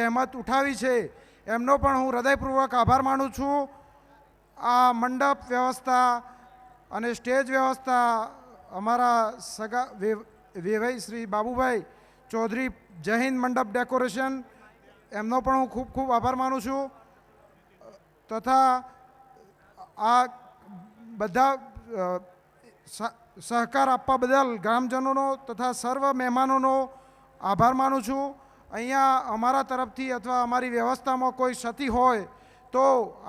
જહેમત ઉઠાવી છે એમનો પણ હું હૃદયપૂર્વક આભાર માનું છું। આ મંડપ વ્યવસ્થા અને સ્ટેજ વ્યવસ્થા અમારા સગા વેવાઈ શ્રી બાબુભાઈ ચૌધરી જય હિન્દ મંડપ ડેકોરેશન એમનો પણ હું ખૂબ ખૂબ આભાર માનું છું। તથા આ બધા સહકાર આપવા બદલ ગ્રામજનોનો તથા સર્વ મહેમાનોનો આભાર માનું છું। અહીંયા અમારા તરફથી અથવા અમારી વ્યવસ્થામાં કોઈ ક્ષતિ હોય તો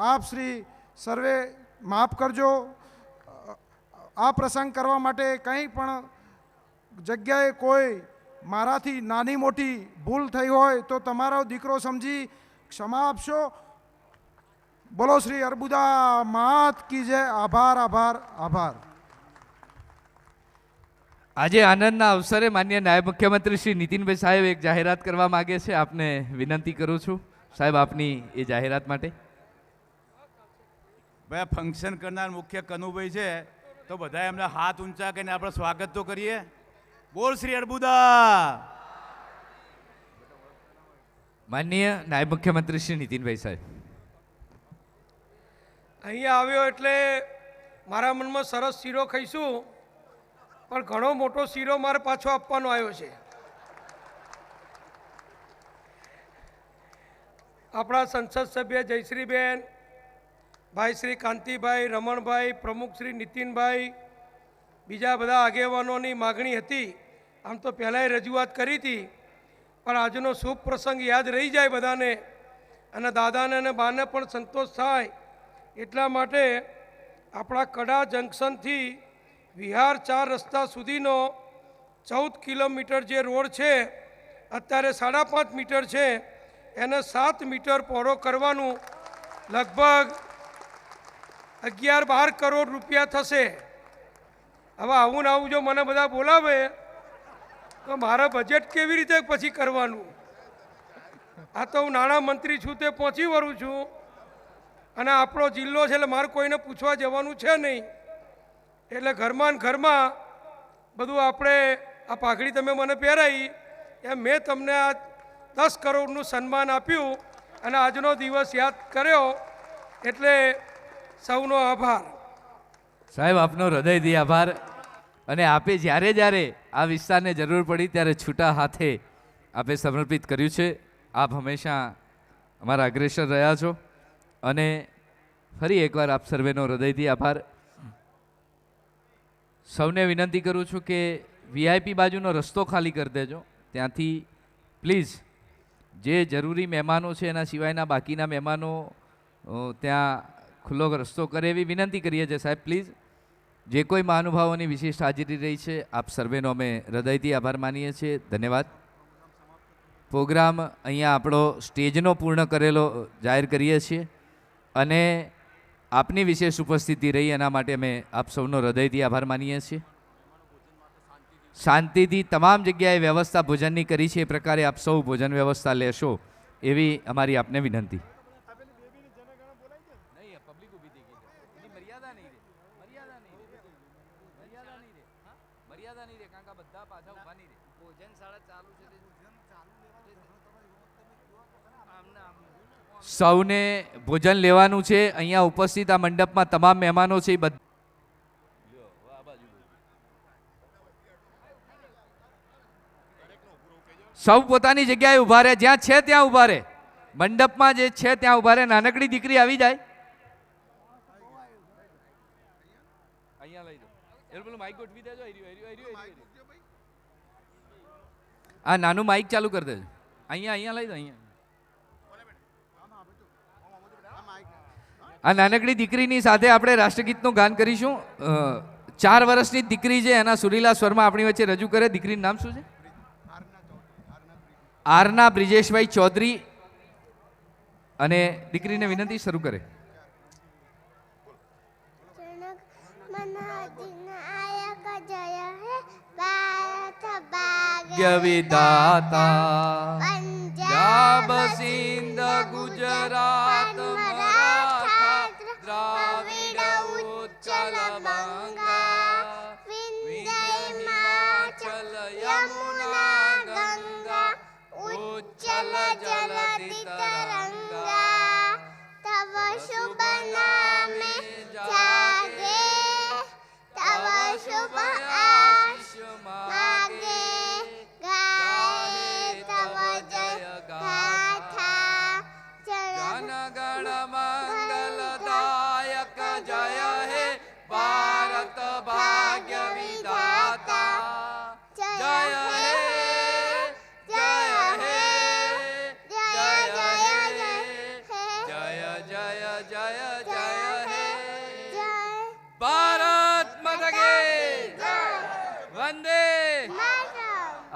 આપ શ્રી સર્વે માફ કરજો। આ પ્રસંગ કરવા માટે કંઈ પણ જગ્યાએ કોઈ મારાથી નાની મોટી ભૂલ થઈ હોય તો તમારો દીકરો સમજી ક્ષમા આપશો। બોલો શ્રી અર્બુદા માત કી જય। આભાર આભાર આભાર। આજે આનંદના અવસરે માન્ય નાયબ મુખ્યમંત્રી શ્રી નીતિનભાઈ સાહેબ એક જાહેરાત કરવા માગે છે। આપને વિનંતી કરું છું સાહેબ આપની એ જાહેરાત માટે। ભાઈ ફંક્શન કરનાર મુખ્ય કનુભાઈ છે તો બધા એમના હાથ ઊંચા કરીને આપણે સ્વાગત તો કરીએ। બોલ શ્રી અર્બુદા। માનનીય નાયબ મુખ્યમંત્રી શ્રી નીતિનભાઈ સાહેબ અહીંયા આવ્યો એટલે મારા મનમાં સરસ શીરો ખાઈશું પણ ઘણો મોટો શીરો મારે પાછો આપવાનો આવ્યો છે। આપણા સંસદ સભ્ય જયશ્રીબેન, ભાઈ શ્રી કાંતિભાઈ, રમણભાઈ, પ્રમુખ શ્રી નીતિનભાઈ, બીજા બધા આગેવાનોની માગણી હતી। આમ તો પહેલાંય રજૂઆત કરી હતી પણ આજનો શુભ પ્રસંગ યાદ રહી જાય બધાને અને દાદાને અને બાને પણ સંતોષ થાય એટલા માટે આપણા કડા જંકશનથી વિહાર 4 રસ્તા સુધીનો 14 કિલોમીટર જે રોડ છે અત્યારે 5.5 મીટર છે એને 7 મીટર પહોળો કરવાનું લગભગ 11-12 કરોડ રૂપિયા થશે। હવે આવું ને આવું જો મને બધા બોલાવે તો મારા બજેટ કેવી રીતે પછી કરવાનું? આ તો હું નાણામંત્રી છું તે પહોંચી વળું છું અને આપણો જિલ્લો છે એટલે મારે કોઈને પૂછવા જવાનું છે નહીં એટલે ઘરમાં ને ઘરમાં બધું આપણે આ પાઘડી તમે મને પહેરાવી એમ મેં તમને આ 10 કરોડનું સન્માન આપ્યું અને આજનો દિવસ યાદ કર્યો એટલે સૌનો આભાર। સાહેબ આપનો હૃદયથી આભાર। અને આપે જ્યારે જ્યારે આ વિસ્તારને જરૂર પડી ત્યારે છૂટા હાથે આપે સમર્પિત કર્યું છે। આપ હંમેશા અમારા અગ્રેસર રહ્યા છો અને ફરી એકવાર આપ સર્વેનો હૃદયથી આભાર। સૌને વિનંતી કરું છું કે વીઆઈપી બાજુનો રસ્તો ખાલી કરી દેજો। ત્યાંથી પ્લીઝ જે જરૂરી મહેમાનો છે એના સિવાયના બાકીના મહેમાનો ત્યાં ખુલ્લો રસ્તો કરે એવી વિનંતી કરીએ છીએ સાહેબ પ્લીઝ। જે કોઈ મહાનુભાવોની વિશિષ્ટ હાજરી રહી છે આપ સર્વેનો અમે હૃદયથી આભાર માનીએ છીએ। ધન્યવાદ। પ્રોગ્રામ અહીંયા આપણો સ્ટેજનો પૂર્ણ કરેલો જાહેર કરીએ છીએ અને આપની વિશેષ ઉપસ્થિતિ રહી એના માટે અમે આપ સૌનો હૃદયથી આભાર માનીએ છીએ। શાંતિથી તમામ જગ્યાએ વ્યવસ્થા ભોજનની કરી છે એ પ્રકારે આપ સૌ ભોજન વ્યવસ્થા લેશો એવી અમારી આપને વિનંતી। સૌને ભોજન લેવાનું છે। અહીંયા ઉપસ્થિત આ મંડપમાં તમામ મહેમાનો છે એ બધા સૌ પોતાની જગ્યાએ ઊભા રહે, જ્યાં છે ત્યાં ઊભા રહે। મંડપમાં જે છે ત્યાં ઊભા રહે। નાનકડી દીકરી આવી જાય અહીંયા લઈ જાઓ। પેલું માઇક ગોઠવી દેજો। આ નાનું માઇક ચાલુ કરી દેજો। અહીંયા લઈ દો। અહીંયા આ નાનકડી દીકરીની સાથે આપણે રાષ્ટ્રગીતનું ગાન કરીશું। 4 વર્ષની દીકરી છે એના સુરીલા સ્વરમાં આપણી વચ્ચે રજૂ કરે। દીકરીનું નામ શું છે? આરના બ્રિજેશભાઈ ચૌધરી અને દીકરીને વિનંતી શરૂ કરે। વિધાતા પંજાબ સિંધ ગુજરાત મરાઠા દ્રાવિડ ઉચ્ચલ બંગા વિંધ્ય હિમાચલ યમુના ગંગા ઉચ્ચલ જલધિ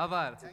આભાર.